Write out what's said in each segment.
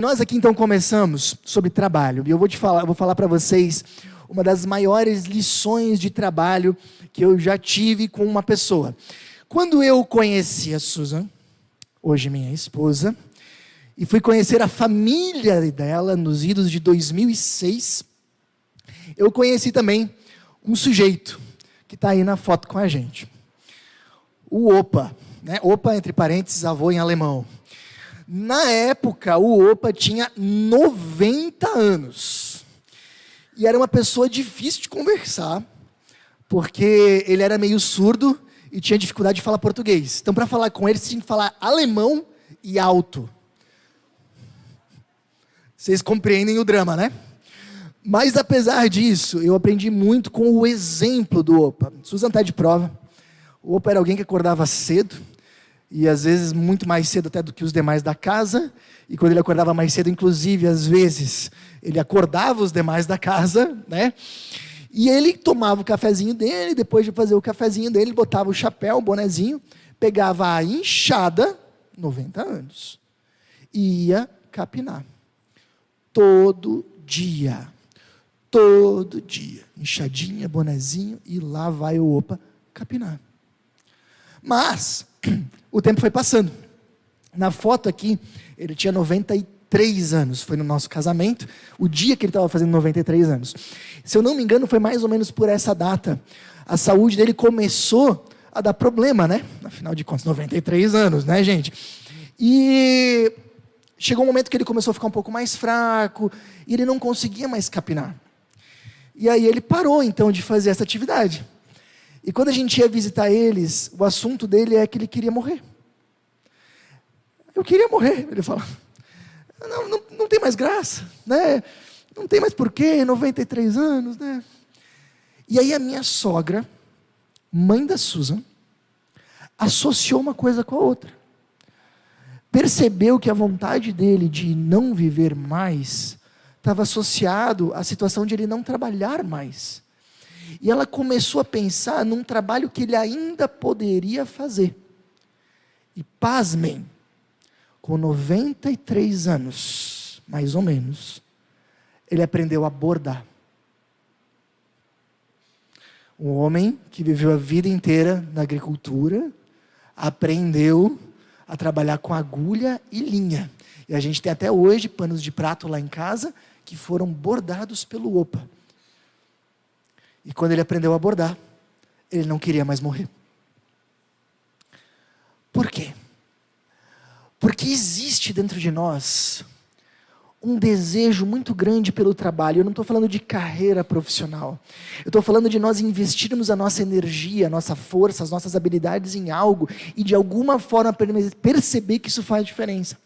Nós aqui então começamos sobre trabalho, e eu vou falar para vocês uma das maiores lições de trabalho que eu já tive com uma pessoa. Quando eu conheci a Susan, hoje minha esposa, e fui conhecer a família dela nos idos de 2006, eu conheci também um sujeito que está aí na foto com a gente. O Opa, né? Opa, entre parênteses, avô em alemão. Na época, o Opa tinha 90 anos. E era uma pessoa difícil de conversar, porque ele era meio surdo e tinha dificuldade de falar português. Então, para falar com ele, você tinha que falar alemão e alto. Vocês compreendem o drama, né? Mas, apesar disso, eu aprendi muito com o exemplo do Opa. Susan está de prova. O Opa era alguém que acordava cedo, e às vezes muito mais cedo até do que os demais da casa, e quando ele acordava mais cedo, inclusive, às vezes, ele acordava os demais da casa, né? E ele tomava o cafezinho dele, depois de fazer o cafezinho dele, botava o chapéu, o bonezinho, pegava a enxada, 90 anos, e ia capinar. Todo dia, enxadinha, bonezinho, e lá vai o Opa capinar. Mas o tempo foi passando. Na foto aqui, ele tinha 93 anos. Foi no nosso casamento, o dia que ele estava fazendo 93 anos. Se eu não me engano, foi mais ou menos por essa data. A saúde dele começou a dar problema, né? Afinal de contas, 93 anos, né, gente? E chegou um momento que ele começou a ficar um pouco mais fraco, e ele não conseguia mais capinar. E aí ele parou, então, de fazer essa atividade. E quando a gente ia visitar eles, o assunto dele é que ele queria morrer. Eu queria morrer, ele fala. Não tem mais graça, né? Não tem mais porquê, 93 anos, né? E aí a minha sogra, mãe da Susan, associou uma coisa com a outra. Percebeu que a vontade dele de não viver mais estava associado à situação de ele não trabalhar mais. E ela começou a pensar num trabalho que ele ainda poderia fazer. E pasmem, com 93 anos, mais ou menos, ele aprendeu a bordar. Um homem que viveu a vida inteira na agricultura, aprendeu a trabalhar com agulha e linha. E a gente tem até hoje panos de prato lá em casa que foram bordados pelo Opa. E quando ele aprendeu a bordar, ele não queria mais morrer. Por quê? Porque existe dentro de nós um desejo muito grande pelo trabalho. Eu não estou falando de carreira profissional. Eu estou falando de nós investirmos a nossa energia, a nossa força, as nossas habilidades em algo e de alguma forma perceber que isso faz diferença.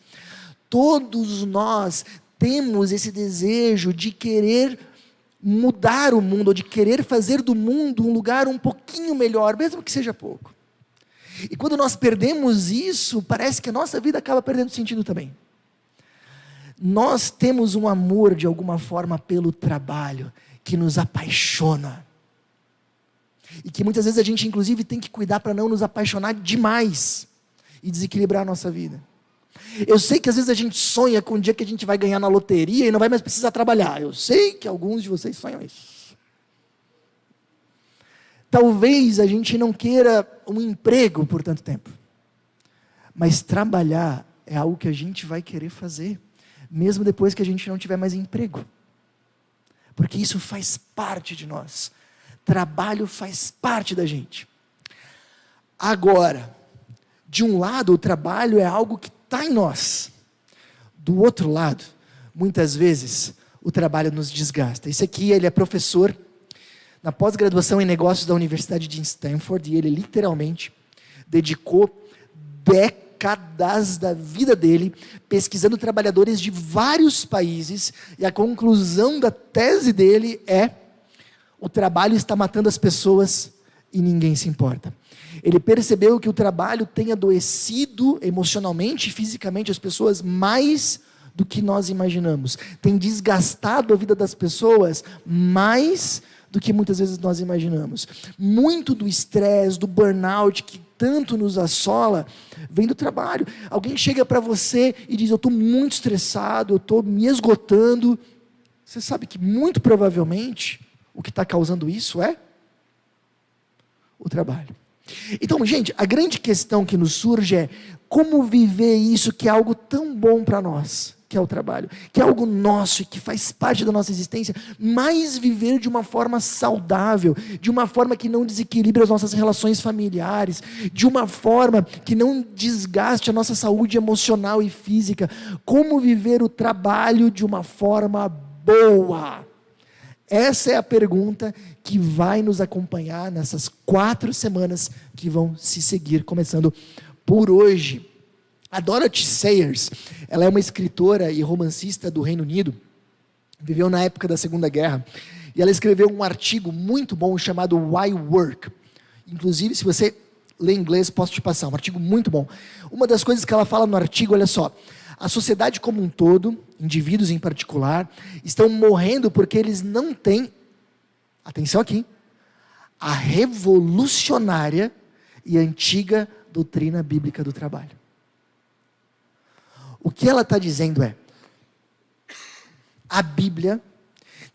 Todos nós temos esse desejo de querer mudar o mundo, ou de querer fazer do mundo um lugar um pouquinho melhor, mesmo que seja pouco. E quando nós perdemos isso, parece que a nossa vida acaba perdendo sentido também. Nós temos um amor, de alguma forma, pelo trabalho, que nos apaixona. E que muitas vezes a gente, inclusive, tem que cuidar para não nos apaixonar demais e desequilibrar a nossa vida. Eu sei que às vezes a gente sonha com o dia que a gente vai ganhar na loteria e não vai mais precisar trabalhar. Eu sei que alguns de vocês sonham isso. Talvez a gente não queira um emprego por tanto tempo. Mas trabalhar é algo que a gente vai querer fazer, mesmo depois que a gente não tiver mais emprego. Porque isso faz parte de nós. Trabalho faz parte da gente. Agora, de um lado, o trabalho é algo que está em nós. Do outro lado, muitas vezes, o trabalho nos desgasta. Esse aqui, ele é professor na pós-graduação em negócios da Universidade de Stanford, e ele literalmente dedicou décadas da vida dele pesquisando trabalhadores de vários países, e a conclusão da tese dele é: o trabalho está matando as pessoas e ninguém se importa. Ele percebeu que o trabalho tem adoecido emocionalmente e fisicamente as pessoas mais do que nós imaginamos. Tem desgastado a vida das pessoas mais do que muitas vezes nós imaginamos. Muito do estresse, do burnout que tanto nos assola vem do trabalho. Alguém chega para você e diz: eu estou muito estressado, eu estou me esgotando. Você sabe que muito provavelmente o que está causando isso é o trabalho. Então, gente, a grande questão que nos surge é como viver isso que é algo tão bom para nós, que é o trabalho, que é algo nosso e que faz parte da nossa existência, mas viver de uma forma saudável, de uma forma que não desequilibre as nossas relações familiares, de uma forma que não desgaste a nossa saúde emocional e física. Como viver o trabalho de uma forma boa? Essa é a pergunta que vai nos acompanhar nessas 4 semanas que vão se seguir, começando por hoje. A Dorothy Sayers, ela é uma escritora e romancista do Reino Unido, viveu na época da Segunda Guerra, e ela escreveu um artigo muito bom chamado Why Work? Inclusive, se você lê inglês, posso te passar, um artigo muito bom. Uma das coisas que ela fala no artigo, olha só: a sociedade como um todo, indivíduos em particular, estão morrendo porque eles não têm, atenção aqui, a revolucionária e antiga doutrina bíblica do trabalho. O que ela está dizendo é: a Bíblia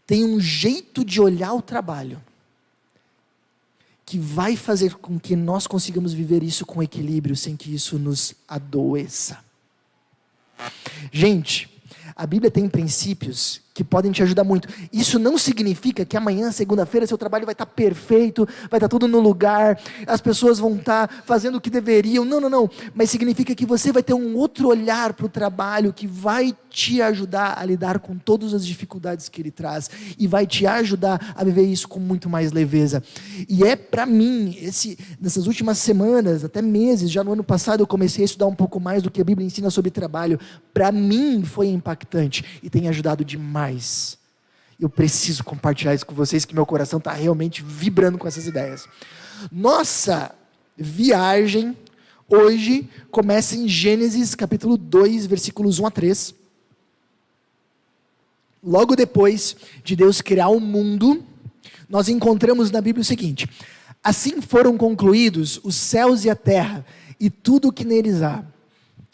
tem um jeito de olhar o trabalho que vai fazer com que nós consigamos viver isso com equilíbrio, sem que isso nos adoeça. Gente, a Bíblia tem princípios que podem te ajudar muito. Isso não significa que amanhã, segunda-feira, seu trabalho vai estar perfeito, vai estar tudo no lugar, as pessoas vão estar fazendo o que deveriam. Não. Mas significa que você vai ter um outro olhar para o trabalho que vai te ajudar a lidar com todas as dificuldades que ele traz e vai te ajudar a viver isso com muito mais leveza. E é para mim, nessas últimas semanas, até meses, já no ano passado eu comecei a estudar um pouco mais do que a Bíblia ensina sobre trabalho. Para mim foi impactante e tem ajudado demais. Eu preciso compartilhar isso com vocês, que meu coração está realmente vibrando com essas ideias. Nossa viagem hoje começa em Gênesis capítulo 2, versículos 1 a 3. Logo depois de Deus criar o mundo, nós encontramos na Bíblia o seguinte: assim foram concluídos os céus e a terra e tudo o que neles há.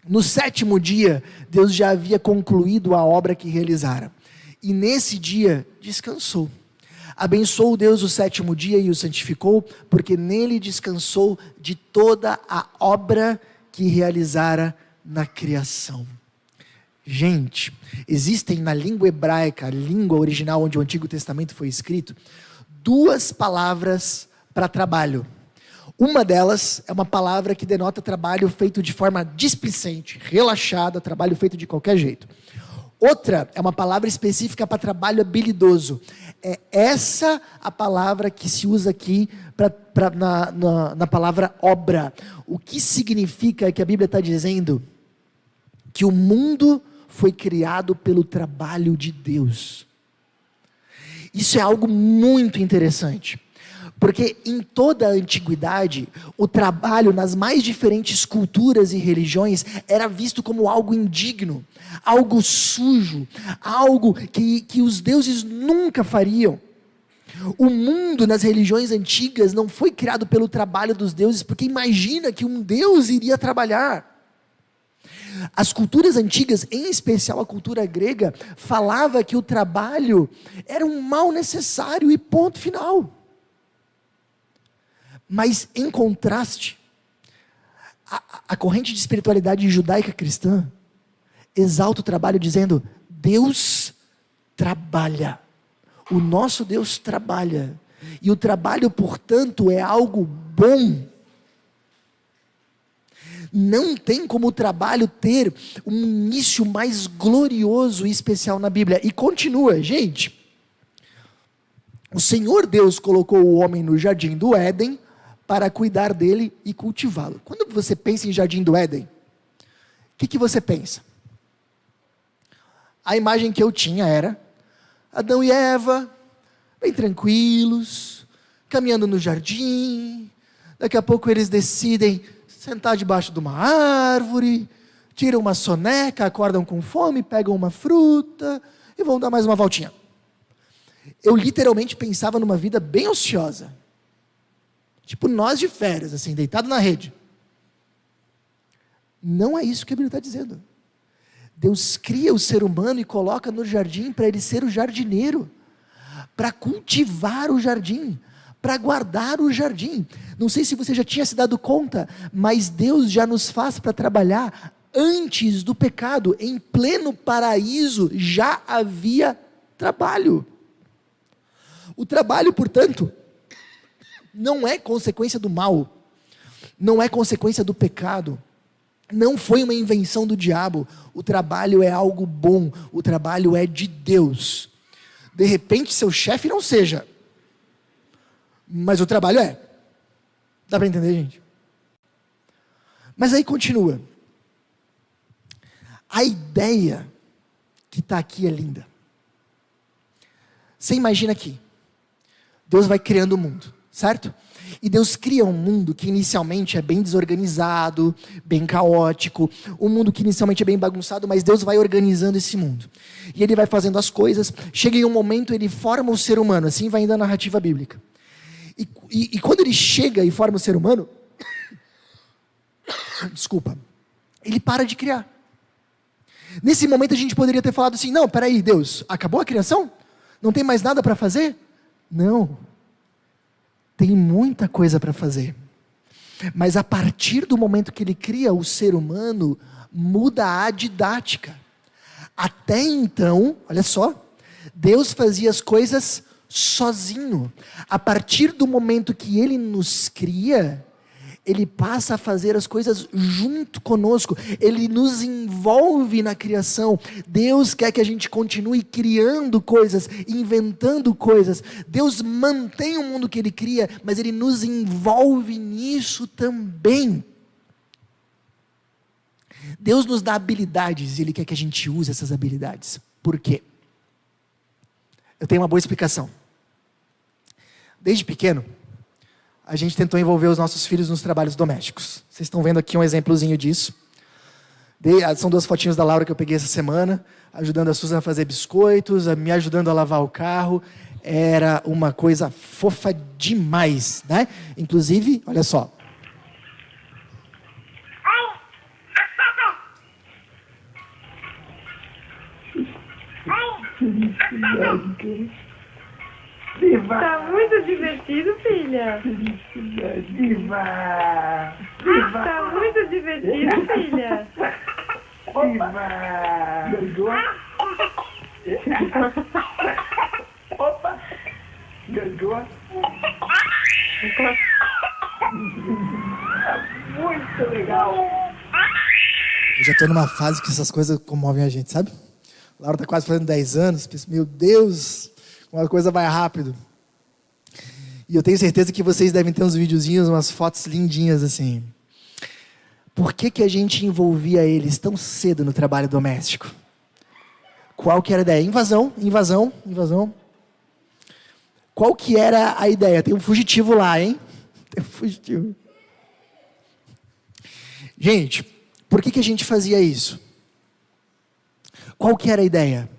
No 7º dia, Deus já havia concluído a obra que realizara. E nesse dia descansou. Abençoou Deus o 7º dia e o santificou, porque nele descansou de toda a obra que realizara na criação. Gente, existem na língua hebraica, a língua original onde o Antigo Testamento foi escrito, 2 palavras para trabalho. Uma delas é uma palavra que denota trabalho feito de forma displicente, relaxada, trabalho feito de qualquer jeito. Outra é uma palavra específica para trabalho habilidoso. É essa a palavra que se usa aqui na palavra obra. O que significa que a Bíblia está dizendo que o mundo foi criado pelo trabalho de Deus. Isso é algo muito interessante. Porque em toda a antiguidade, o trabalho nas mais diferentes culturas e religiões era visto como algo indigno, algo sujo, algo que os deuses nunca fariam. O mundo nas religiões antigas não foi criado pelo trabalho dos deuses, porque imagina que um deus iria trabalhar. As culturas antigas, em especial a cultura grega, falava que o trabalho era um mal necessário e ponto final. Mas, em contraste, a corrente de espiritualidade judaica cristã exalta o trabalho dizendo: Deus trabalha, o nosso Deus trabalha, e o trabalho, portanto, é algo bom. Não tem como o trabalho ter um início mais glorioso e especial na Bíblia. E continua, gente. O Senhor Deus colocou o homem no jardim do Éden para cuidar dele e cultivá-lo. Quando você pensa em jardim do Éden, o que você pensa? A imagem que eu tinha era Adão e Eva, bem tranquilos, caminhando no jardim. Daqui a pouco eles decidem sentar debaixo de uma árvore, tiram uma soneca, acordam com fome, pegam uma fruta e vão dar mais uma voltinha. Eu literalmente pensava numa vida bem ociosa. Tipo nós de férias, assim, deitado na rede. Não é isso que a Bíblia está dizendo. Deus cria o ser humano e coloca no jardim para ele ser o jardineiro, para cultivar o jardim, para guardar o jardim. Não sei se você já tinha se dado conta, mas Deus já nos faz para trabalhar antes do pecado. Em pleno paraíso já havia trabalho. O trabalho, portanto, não é consequência do mal, não é consequência do pecado, não foi uma invenção do diabo. O trabalho é algo bom, o trabalho é de Deus. De repente seu chefe não seja, mas o trabalho é. Dá para entender, gente? Mas aí continua. A ideia que está aqui é linda. Você imagina aqui, Deus vai criando o mundo, certo? E Deus cria um mundo que inicialmente é bem desorganizado, bem caótico, um mundo que inicialmente é bem bagunçado, mas Deus vai organizando esse mundo. E Ele vai fazendo as coisas, chega em um momento, Ele forma o ser humano, assim vai indo a narrativa bíblica. E quando Ele chega e forma o ser humano, desculpa, Ele para de criar. Nesse momento a gente poderia ter falado assim, não, peraí, Deus, acabou a criação? Não tem mais nada para fazer? Não. Tem muita coisa para fazer. Mas a partir do momento que Ele cria o ser humano, muda a didática. Até então, olha só, Deus fazia as coisas sozinho. A partir do momento que Ele nos cria, Ele passa a fazer as coisas junto conosco. Ele nos envolve na criação. Deus quer que a gente continue criando coisas, inventando coisas. Deus mantém o mundo que Ele cria, mas Ele nos envolve nisso também. Deus nos dá habilidades e Ele quer que a gente use essas habilidades. Por quê? Eu tenho uma boa explicação. Desde pequeno, a gente tentou envolver os nossos filhos nos trabalhos domésticos. Vocês estão vendo aqui um exemplozinho disso. São 2 fotinhos da Laura que eu peguei essa semana, ajudando a Susan a fazer biscoitos, me ajudando a lavar o carro. Era uma coisa fofa demais, né? Inclusive, olha só. Viva! Tá muito divertido, filha. Viva! Viva! Tá muito divertido, filha. Viva! Opa! Gangua! Muito legal! Eu já estou numa fase que essas coisas comovem a gente, sabe? A Laura está quase fazendo 10 anos, penso, meu Deus, uma coisa vai rápido. E eu tenho certeza que vocês devem ter uns videozinhos, umas fotos lindinhas assim. Por que a gente envolvia eles tão cedo no trabalho doméstico? Qual que era a ideia? Invasão. Qual que era a ideia? Tem um fugitivo lá, hein? Tem um fugitivo. Gente, por que a gente fazia isso? Qual que era a ideia?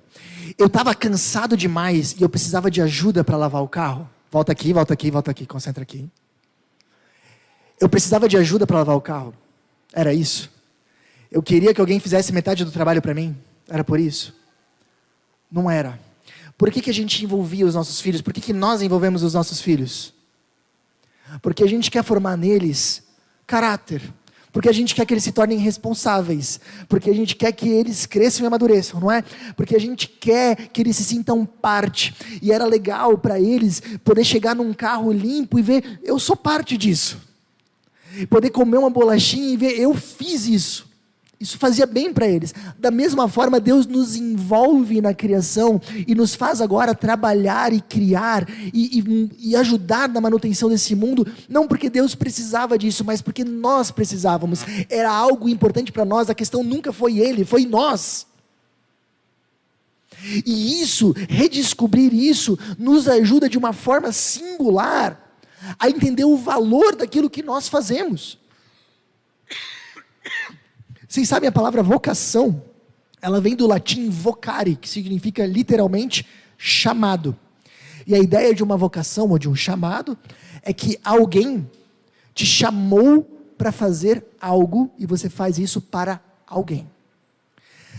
Eu estava cansado demais e eu precisava de ajuda para lavar o carro. Volta aqui, concentra aqui. Eu precisava de ajuda para lavar o carro. Era isso? Eu queria que alguém fizesse metade do trabalho para mim? Era por isso? Não era. Por que a gente envolvia os nossos filhos? Por que nós envolvemos os nossos filhos? Porque a gente quer formar neles caráter. Porque a gente quer que eles se tornem responsáveis. Porque a gente quer que eles cresçam e amadureçam, não é? Porque a gente quer que eles se sintam parte. E era legal para eles poder chegar num carro limpo e ver, eu sou parte disso. Poder comer uma bolachinha e ver, eu fiz isso. Isso fazia bem para eles. Da mesma forma, Deus nos envolve na criação e nos faz agora trabalhar e criar e ajudar na manutenção desse mundo, não porque Deus precisava disso, mas porque nós precisávamos. Era algo importante para nós, a questão nunca foi Ele, foi nós. E isso, redescobrir isso, nos ajuda de uma forma singular a entender o valor daquilo que nós fazemos. Vocês sabem a palavra vocação? Ela vem do latim vocare, que significa literalmente chamado. E a ideia de uma vocação ou de um chamado é que alguém te chamou para fazer algo e você faz isso para alguém.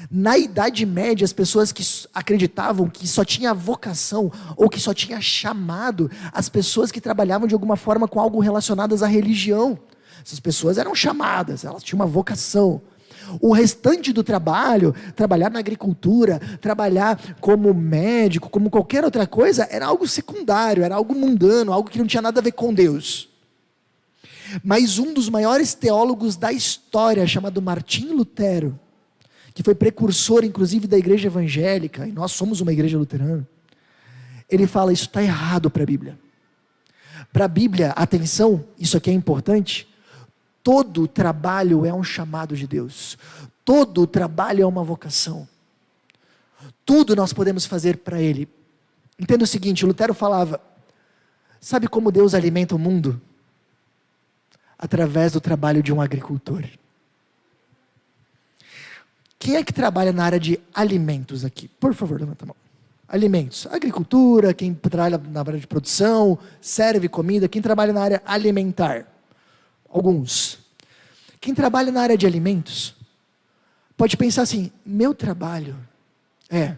Na Idade Média, as pessoas que acreditavam que só tinha vocação ou que só tinha chamado, as pessoas que trabalhavam de alguma forma com algo relacionadas à religião. Essas pessoas eram chamadas, elas tinham uma vocação. O restante do trabalho, trabalhar na agricultura, trabalhar como médico, como qualquer outra coisa, era algo secundário, era algo mundano, algo que não tinha nada a ver com Deus. Mas um dos maiores teólogos da história, chamado Martim Lutero, que foi precursor inclusive da igreja evangélica, e nós somos uma igreja luterana, ele fala, isso está errado para a Bíblia. Para a Bíblia, atenção, isso aqui é importante, todo trabalho é um chamado de Deus. Todo trabalho é uma vocação. Tudo nós podemos fazer para Ele. Entenda o seguinte, Lutero falava, sabe como Deus alimenta o mundo? Através do trabalho de um agricultor. Quem é que trabalha na área de alimentos aqui? Por favor, levanta a mão. Alimentos, agricultura, quem trabalha na área de produção, serve comida, quem trabalha na área alimentar? Alguns. Quem trabalha na área de alimentos, pode pensar assim, meu trabalho é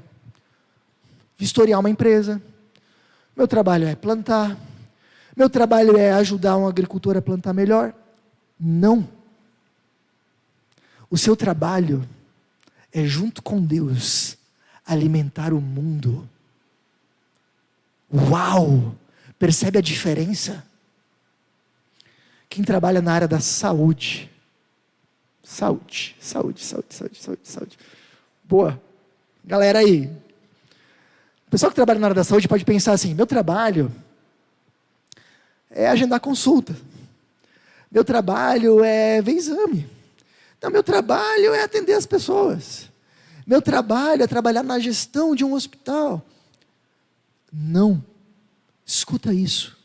vistoriar uma empresa, meu trabalho é plantar, meu trabalho é ajudar um agricultor a plantar melhor. Não. O seu trabalho é junto com Deus, alimentar o mundo. Uau! Percebe a diferença? Quem trabalha na área da saúde. Saúde. Boa. Galera aí. O pessoal que trabalha na área da saúde pode pensar assim, meu trabalho é agendar consulta. Meu trabalho é ver exame. Não, meu trabalho é atender as pessoas. Meu trabalho é trabalhar na gestão de um hospital. Não. Escuta isso.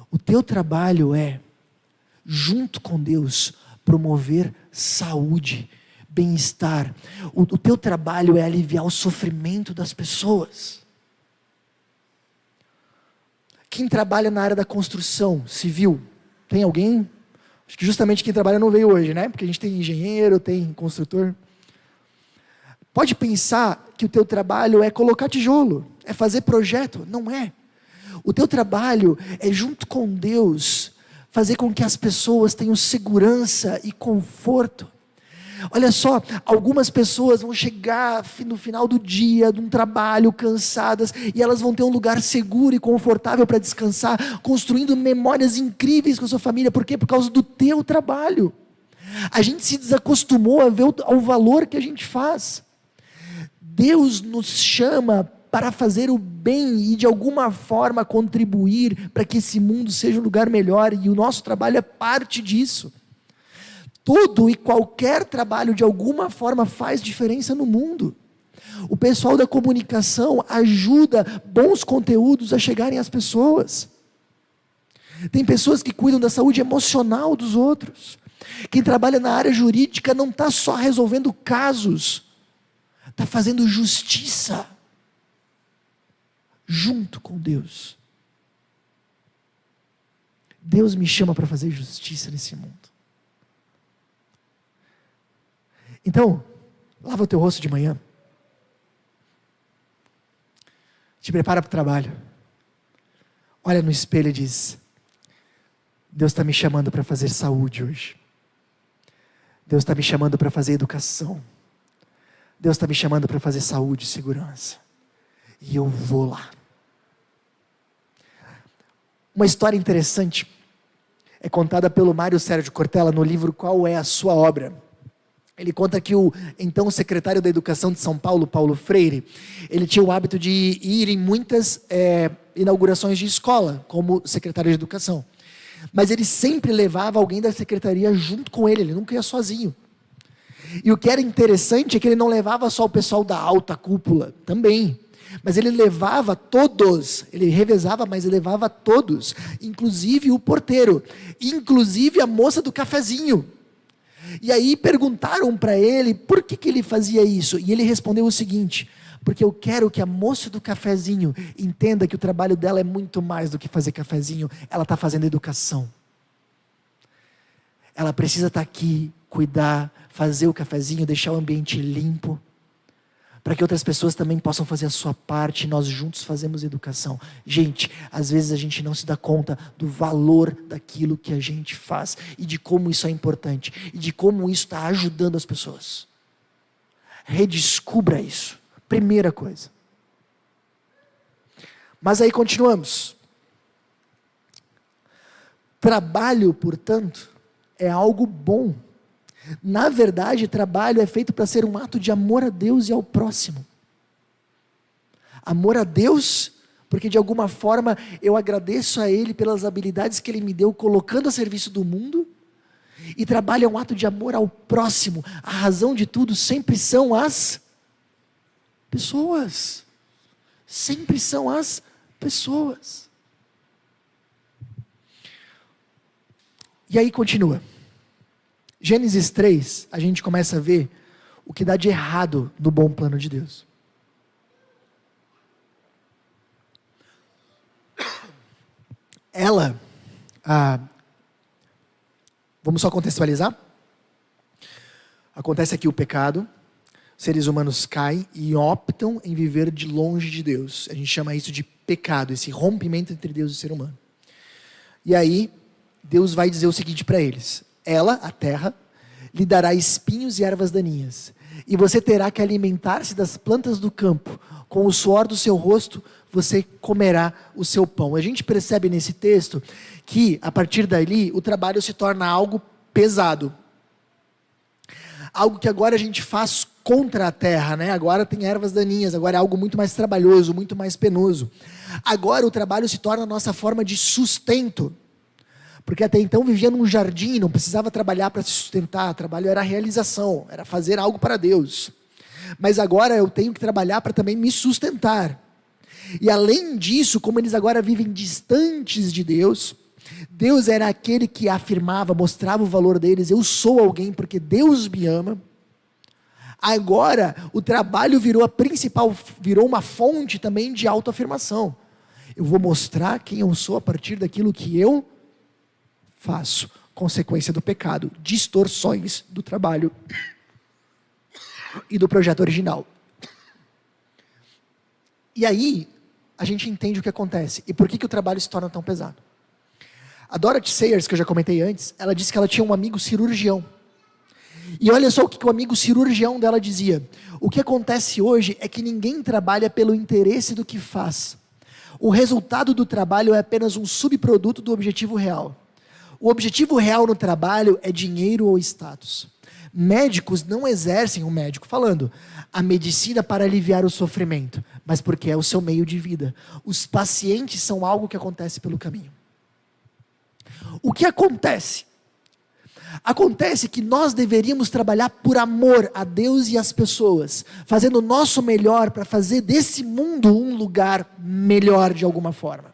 O teu trabalho é, junto com Deus, promover saúde, bem-estar. O teu trabalho é aliviar o sofrimento das pessoas. Quem trabalha na área da construção civil, tem alguém? Acho que justamente quem trabalha não veio hoje, né? Porque a gente tem engenheiro, tem construtor. Pode pensar que o teu trabalho é colocar tijolo, é fazer projeto. Não é. O teu trabalho é, junto com Deus, fazer com que as pessoas tenham segurança e conforto. Olha só, algumas pessoas vão chegar no final do dia, de um trabalho, cansadas, e elas vão ter um lugar seguro e confortável para descansar, construindo memórias incríveis com a sua família. Por quê? Por causa do teu trabalho. A gente se desacostumou a ver o valor que a gente faz. Deus nos chama para fazer o bem e de alguma forma contribuir para que esse mundo seja um lugar melhor, e o nosso trabalho é parte disso. Todo e qualquer trabalho de alguma forma faz diferença no mundo. O pessoal da comunicação ajuda bons conteúdos a chegarem às pessoas. Tem pessoas que cuidam da saúde emocional dos outros. Quem trabalha na área jurídica não está só resolvendo casos, está fazendo justiça junto com Deus. Deus me chama para fazer justiça nesse mundo. Então, lava o teu rosto de manhã. Te prepara para o trabalho. Olha no espelho e diz, Deus está me chamando para fazer saúde hoje. Deus está me chamando para fazer educação. Deus está me chamando para fazer saúde e segurança. E eu vou lá. Uma história interessante é contada pelo Mário Sérgio Cortella no livro Qual é a Sua Obra? Ele conta que o então secretário da Educação de São Paulo, Paulo Freire, ele tinha o hábito de ir em muitas inaugurações de escola, como secretário de Educação. Mas ele sempre levava alguém da secretaria junto com ele nunca ia sozinho. E o que era interessante é que ele não levava só o pessoal da alta cúpula, também. Mas ele levava todos, ele revezava, mas ele levava todos, inclusive o porteiro, inclusive a moça do cafezinho. E aí perguntaram para ele por que ele fazia isso, e ele respondeu o seguinte, porque eu quero que a moça do cafezinho entenda que o trabalho dela é muito mais do que fazer cafezinho, ela está fazendo educação. ela precisa estar aqui, cuidar, fazer o cafezinho, deixar o ambiente limpo, para que outras pessoas também possam fazer a sua parte, e nós juntos fazemos educação. Gente, às vezes a gente não se dá conta do valor daquilo que a gente faz, e de como isso é importante, e de como isso está ajudando as pessoas. Redescubra isso, primeira coisa. Mas aí continuamos. Trabalho, portanto, é algo bom. Na verdade, trabalho é feito para ser um ato de amor a Deus e ao próximo. Amor a Deus, porque de alguma forma eu agradeço a Ele pelas habilidades que Ele me deu, colocando a serviço do mundo. E trabalho é um ato de amor ao próximo. A razão de tudo sempre são as pessoas. Sempre são as pessoas. E aí continua. Gênesis 3, a gente começa a ver o que dá de errado no bom plano de Deus. Vamos só contextualizar? Acontece aqui o pecado, seres humanos caem e optam em viver de longe de Deus. A gente chama isso de pecado, esse rompimento entre Deus e o ser humano. E aí, Deus vai dizer o seguinte para eles: ela, a terra, lhe dará espinhos e ervas daninhas, e você terá que alimentar-se das plantas do campo, com o suor do seu rosto você comerá o seu pão. A gente percebe nesse texto que, a partir dali, o trabalho se torna algo pesado. Algo que agora a gente faz contra a terra, né? Agora tem ervas daninhas, agora é algo muito mais trabalhoso, muito mais penoso. Agora o trabalho se torna a nossa forma de sustento. Porque até então vivia num jardim, não precisava trabalhar para se sustentar, trabalho era realização, era fazer algo para Deus. Mas agora eu tenho que trabalhar para também me sustentar. E além disso, como eles agora vivem distantes de Deus, Deus era aquele que afirmava, mostrava o valor deles: eu sou alguém porque Deus me ama. Agora o trabalho virou uma fonte também de autoafirmação. Eu vou mostrar quem eu sou a partir daquilo que eu faço. Consequência do pecado, distorções do trabalho e do projeto original. E aí, a gente entende o que acontece e por que o trabalho se torna tão pesado. A Dorothy Sayers, que eu já comentei antes, ela disse que ela tinha um amigo cirurgião. E olha só o que o amigo cirurgião dela dizia: o que acontece hoje é que ninguém trabalha pelo interesse do que faz. O resultado do trabalho é apenas um subproduto do objetivo real. O objetivo real no trabalho é dinheiro ou status. Médicos não exercem, um médico falando, a medicina para aliviar o sofrimento, mas porque é o seu meio de vida. Os pacientes são algo que acontece pelo caminho. O que acontece? Acontece que nós deveríamos trabalhar por amor a Deus e às pessoas, fazendo o nosso melhor para fazer desse mundo um lugar melhor de alguma forma.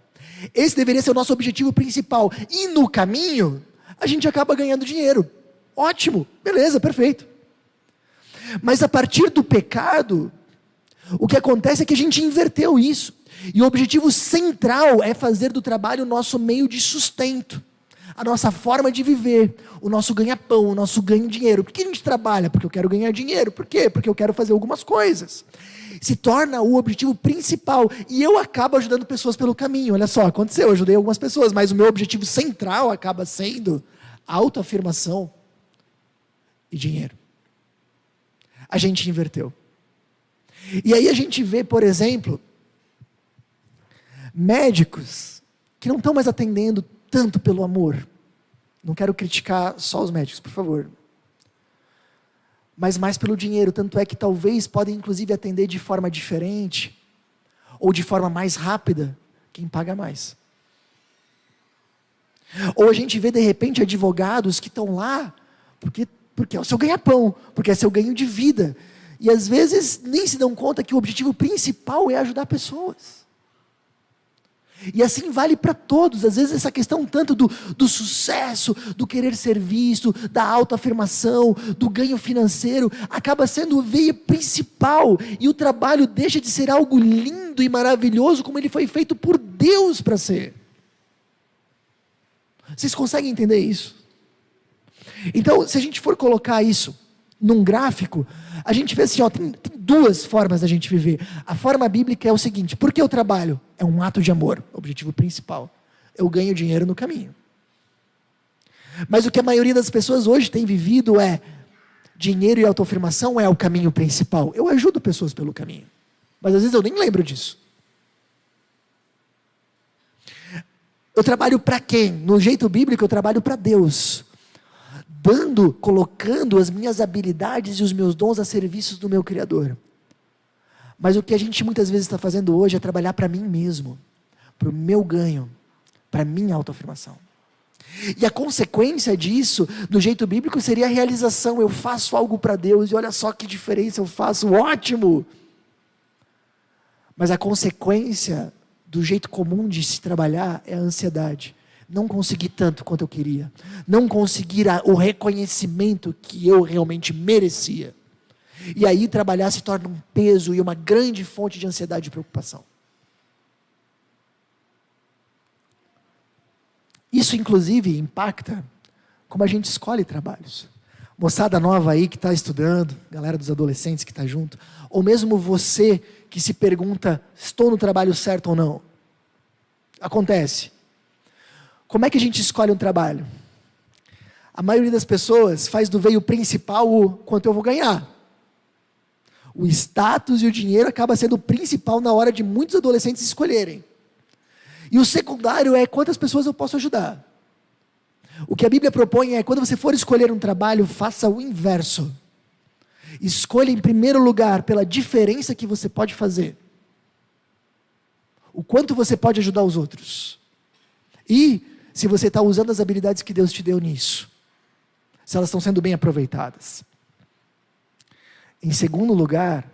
Esse deveria ser o nosso objetivo principal. E no caminho, a gente acaba ganhando dinheiro. Ótimo, beleza, perfeito. Mas a partir do pecado, o que acontece é que a gente inverteu isso. E o objetivo central é fazer do trabalho o nosso meio de sustento, a nossa forma de viver, o nosso ganha-pão, o nosso ganho-dinheiro. Por que a gente trabalha? Porque eu quero ganhar dinheiro. Por quê? Porque eu quero fazer algumas coisas. Se torna o objetivo principal. E eu acabo ajudando pessoas pelo caminho. Olha só, aconteceu, eu ajudei algumas pessoas, mas o meu objetivo central acaba sendo autoafirmação e dinheiro. A gente inverteu. E aí a gente vê, por exemplo, médicos que não estão mais atendendo tanto pelo amor. Não quero criticar só os médicos, por favor. Mas mais pelo dinheiro. Tanto é que talvez podem inclusive atender de forma diferente, ou de forma mais rápida, quem paga mais. Ou a gente vê de repente advogados que estão lá, porque é o seu ganha-pão, porque é seu ganho de vida. E às vezes nem se dão conta que o objetivo principal é ajudar pessoas. E assim vale para todos. Às vezes essa questão tanto do sucesso, do querer ser visto, da autoafirmação, do ganho financeiro, acaba sendo o veio principal. E o trabalho deixa de ser algo lindo e maravilhoso como ele foi feito por Deus para ser. Vocês conseguem entender isso? Então, se a gente for colocar isso num gráfico, a gente vê assim, tem duas formas da gente viver. A forma bíblica é o seguinte: por que eu trabalho? É um ato de amor, objetivo principal. Eu ganho dinheiro no caminho. Mas o que a maioria das pessoas hoje tem vivido é: dinheiro e autoafirmação é o caminho principal. Eu ajudo pessoas pelo caminho, mas às vezes eu nem lembro disso. Eu trabalho para quem? No jeito bíblico, eu trabalho para Deus, colocando as minhas habilidades e os meus dons a serviço do meu Criador. Mas o que a gente muitas vezes está fazendo hoje é trabalhar para mim mesmo, para o meu ganho, para a minha autoafirmação. E a consequência disso, do jeito bíblico, seria a realização. Eu faço algo para Deus e olha só que diferença eu faço, ótimo! Mas a consequência do jeito comum de se trabalhar é a ansiedade. Não conseguir tanto quanto eu queria. Não conseguir o reconhecimento que eu realmente merecia. E aí trabalhar se torna um peso e uma grande fonte de ansiedade e preocupação. Isso, inclusive, impacta como a gente escolhe trabalhos. Moçada nova aí que está estudando, galera dos adolescentes que está junto, ou mesmo você que se pergunta: estou no trabalho certo ou não? Acontece. Como é que a gente escolhe um trabalho? A maioria das pessoas faz do veio principal o quanto eu vou ganhar. O status e o dinheiro acaba sendo o principal na hora de muitos adolescentes escolherem. E o secundário é quantas pessoas eu posso ajudar. O que a Bíblia propõe é: quando você for escolher um trabalho, faça o inverso. Escolha em primeiro lugar pela diferença que você pode fazer. O quanto você pode ajudar os outros. E se você está usando as habilidades que Deus te deu nisso. Se elas estão sendo bem aproveitadas. Em segundo lugar,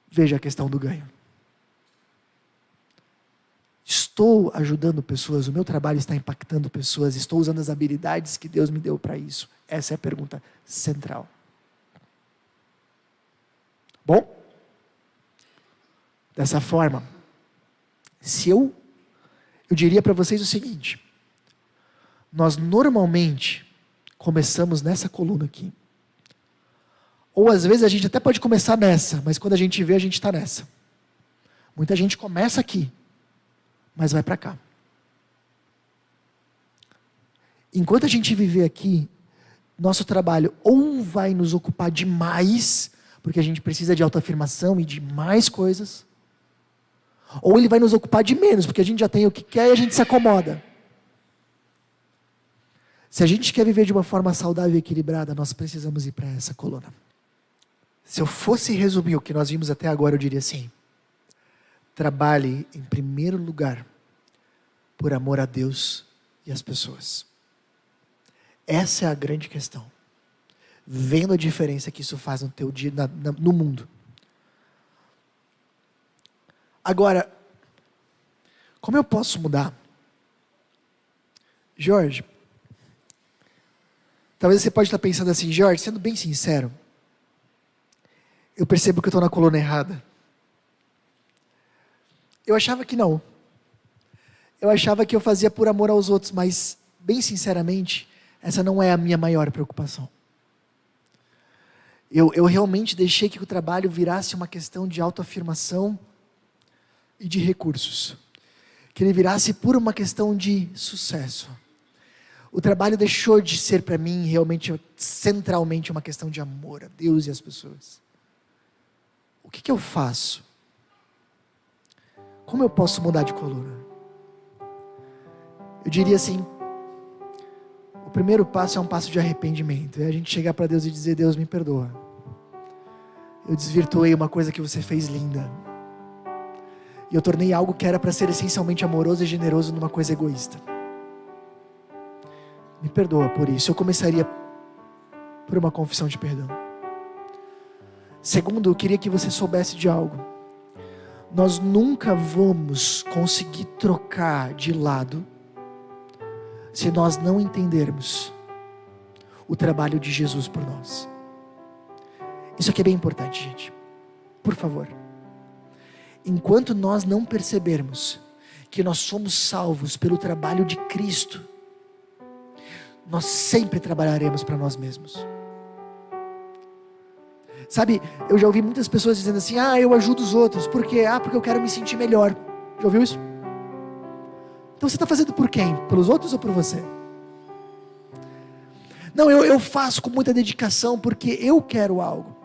veja a questão do ganho. Estou ajudando pessoas, o meu trabalho está impactando pessoas, estou usando as habilidades que Deus me deu para isso? Essa é a pergunta central. Bom, dessa forma, eu diria para vocês o seguinte: nós normalmente começamos nessa coluna aqui. Ou às vezes a gente até pode começar nessa, mas quando a gente vê, a gente está nessa. Muita gente começa aqui, mas vai para cá. Enquanto a gente viver aqui, nosso trabalho ou vai nos ocupar demais, porque a gente precisa de autoafirmação e de mais coisas, ou ele vai nos ocupar de menos, porque a gente já tem o que quer e a gente se acomoda. Se a gente quer viver de uma forma saudável e equilibrada, nós precisamos ir para essa coluna. Se eu fosse resumir o que nós vimos até agora, eu diria assim: trabalhe em primeiro lugar por amor a Deus e às pessoas. Essa é a grande questão. Vendo a diferença que isso faz no teu dia, no mundo. Agora, como eu posso mudar? Jorge, talvez você pode estar pensando assim: Jorge, sendo bem sincero, eu percebo que eu estou na coluna errada. Eu achava que não. Eu achava que eu fazia por amor aos outros, mas, bem sinceramente, essa não é a minha maior preocupação. Eu realmente deixei que o trabalho virasse uma questão de autoafirmação e de recursos. Que ele virasse por uma questão de sucesso. O trabalho deixou de ser para mim realmente, centralmente, uma questão de amor a Deus e às pessoas. O que eu faço? Como eu posso mudar de coluna? Eu diria assim: o primeiro passo é um passo de arrependimento. É a gente chegar para Deus e dizer: Deus, me perdoa. Eu desvirtuei uma coisa que você fez linda. E eu tornei algo que era para ser essencialmente amoroso e generoso numa coisa egoísta. Me perdoa por isso. Eu começaria por uma confissão de perdão. Segundo, eu queria que você soubesse de algo. Nós nunca vamos conseguir trocar de lado se nós não entendermos o trabalho de Jesus por nós. Isso aqui é bem importante, gente. Por favor. Enquanto nós não percebermos que nós somos salvos pelo trabalho de Cristo, nós sempre trabalharemos para nós mesmos. Sabe, eu já ouvi muitas pessoas dizendo assim: eu ajudo os outros. Por quê? Porque eu quero me sentir melhor. Já ouviu isso? Então você está fazendo por quem? Pelos outros ou por você? Não, eu faço com muita dedicação porque eu quero algo.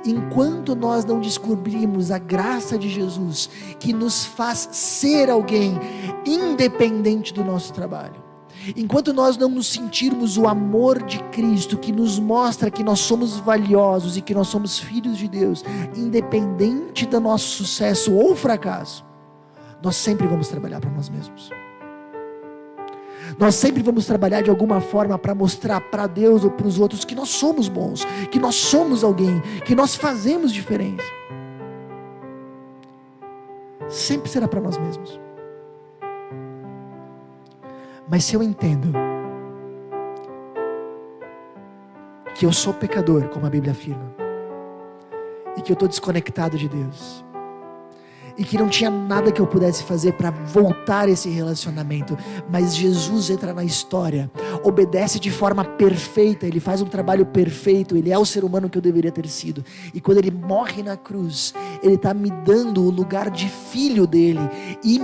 Enquanto nós não descobrirmos a graça de Jesus, que nos faz ser alguém independente do nosso trabalho, enquanto nós não nos sentirmos o amor de Cristo, que nos mostra que nós somos valiosos e que nós somos filhos de Deus, independente do nosso sucesso ou fracasso, nós sempre vamos trabalhar para nós mesmos. Nós sempre vamos trabalhar de alguma forma para mostrar para Deus ou para os outros que nós somos bons, que nós somos alguém, que nós fazemos diferença. Sempre será para nós mesmos. Mas se eu entendo que eu sou pecador, como a Bíblia afirma, e que eu estou desconectado de Deus, e que não tinha nada que eu pudesse fazer para voltar esse relacionamento, mas Jesus entra na história, obedece de forma perfeita, Ele faz um trabalho perfeito, Ele é o ser humano que eu deveria ter sido, e quando Ele morre na cruz, Ele está me dando o lugar de filho dEle, e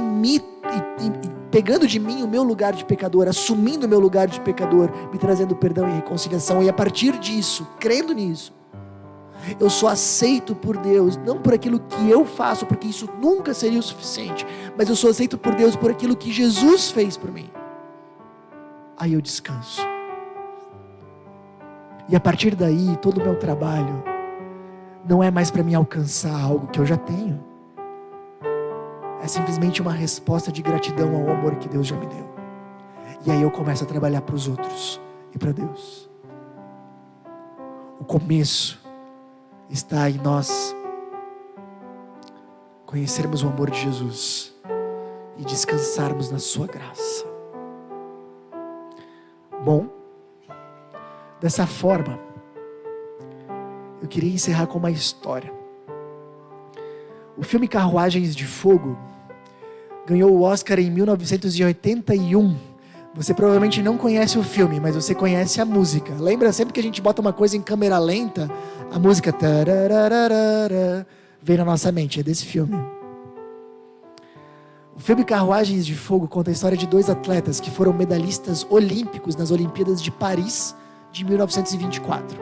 pegando de mim o meu lugar de pecador, assumindo o meu lugar de pecador, me trazendo perdão e reconciliação, e a partir disso, crendo nisso, eu sou aceito por Deus, não por aquilo que eu faço, porque isso nunca seria o suficiente, mas eu sou aceito por Deus por aquilo que Jesus fez por mim. Aí eu descanso. E a partir daí, todo o meu trabalho não é mais para mim alcançar algo que eu já tenho. É simplesmente uma resposta de gratidão ao amor que Deus já me deu. E aí eu começo a trabalhar para os outros e para Deus. O começo está em nós conhecermos o amor de Jesus e descansarmos na sua graça. Bom, dessa forma, eu queria encerrar com uma história. O filme Carruagens de Fogo ganhou o Oscar em 1981. Você provavelmente não conhece o filme, mas você conhece a música. Lembra, sempre que a gente bota uma coisa em câmera lenta, a música vem na nossa mente, é desse filme. O filme Carruagens de Fogo conta a história de 2 atletas que foram medalhistas olímpicos nas Olimpíadas de Paris de 1924.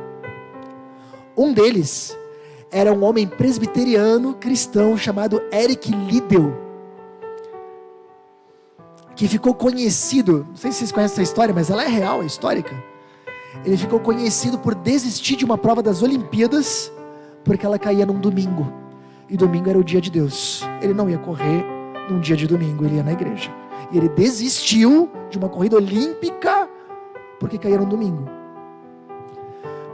Um deles era um homem presbiteriano cristão chamado Eric Liddell, que ficou conhecido, não sei se vocês conhecem essa história, mas ela é real, é histórica. Ele ficou conhecido por desistir de uma prova das Olimpíadas, porque ela caía num domingo, e domingo era o dia de Deus. Ele não ia correr num dia de domingo, ele ia na igreja. E ele desistiu de uma corrida olímpica, porque caía num domingo.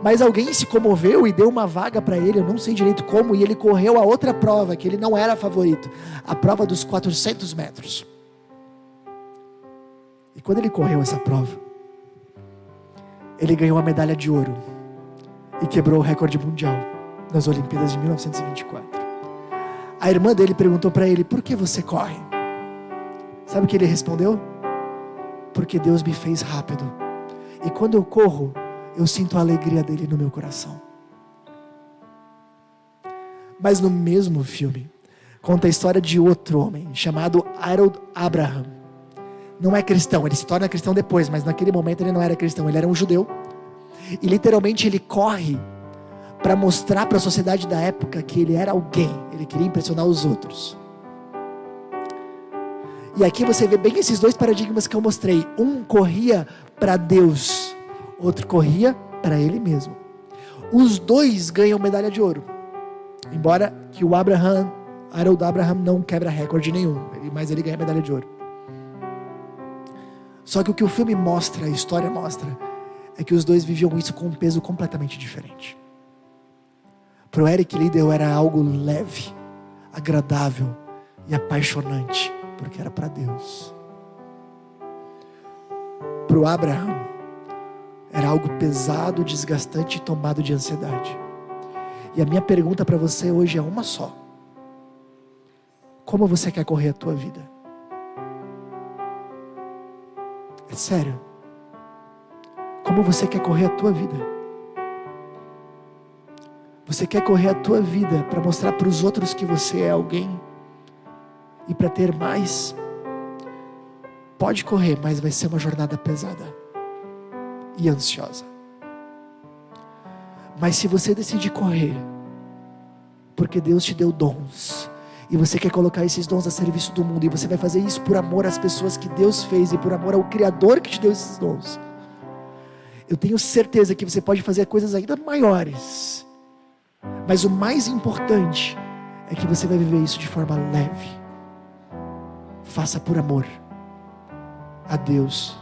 Mas alguém se comoveu e deu uma vaga para ele, eu não sei direito como, e ele correu a outra prova, que ele não era favorito, a prova dos 400 metros. E quando ele correu essa prova, ele ganhou a medalha de ouro e quebrou o recorde mundial nas Olimpíadas de 1924. A irmã dele perguntou para ele: por que você corre? Sabe o que ele respondeu? Porque Deus me fez rápido, e quando eu corro, eu sinto a alegria dele no meu coração. Mas no mesmo filme, conta a história de outro homem chamado Harold Abraham. Não é cristão, ele se torna cristão depois, mas naquele momento ele não era cristão, ele era um judeu. E literalmente ele corre para mostrar para a sociedade da época que ele era alguém, ele queria impressionar os outros. E aqui você vê bem esses 2 paradigmas que eu mostrei. Um corria para Deus, outro corria para ele mesmo. Os 2 ganham medalha de ouro, embora que o Harold Abraham não quebra recorde nenhum, mas ele ganha medalha de ouro. Só que o o filme mostra, a história mostra, é que os 2 viviam isso com um peso completamente diferente. Para o Eric Liddell era algo leve, agradável e apaixonante, porque era para Deus. Para o Abraham, era algo pesado, desgastante e tomado de ansiedade. E a minha pergunta para você hoje é uma só: como você quer correr a tua vida? É sério. como você quer correr a tua vida. Você quer correr a tua vida para mostrar para os outros que você é alguém e para ter mais? Pode correr, mas vai ser uma jornada pesada e ansiosa. Mas se você decidir correr, porque Deus te deu dons, e você quer colocar esses dons a serviço do mundo, e você vai fazer isso por amor às pessoas que Deus fez, e por amor ao Criador que te deu esses dons, eu tenho certeza que você pode fazer coisas ainda maiores. Mas o mais importante é que você vai viver isso de forma leve. Faça por amor a Deus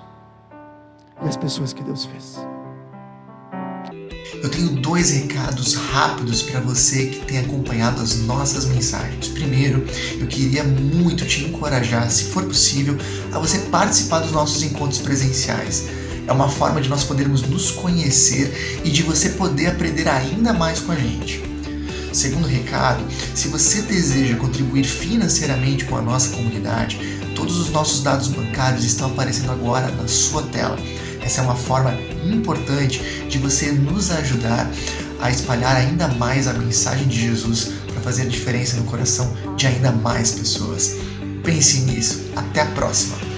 e as pessoas que Deus fez. Eu tenho 2 recados rápidos para você que tem acompanhado as nossas mensagens. Primeiro, eu queria muito te encorajar, se for possível, a você participar dos nossos encontros presenciais. É uma forma de nós podermos nos conhecer e de você poder aprender ainda mais com a gente. Segundo recado, se você deseja contribuir financeiramente com a nossa comunidade, todos os nossos dados bancários estão aparecendo agora na sua tela. Essa é uma forma importante de você nos ajudar a espalhar ainda mais a mensagem de Jesus para fazer a diferença no coração de ainda mais pessoas. Pense nisso. Até a próxima!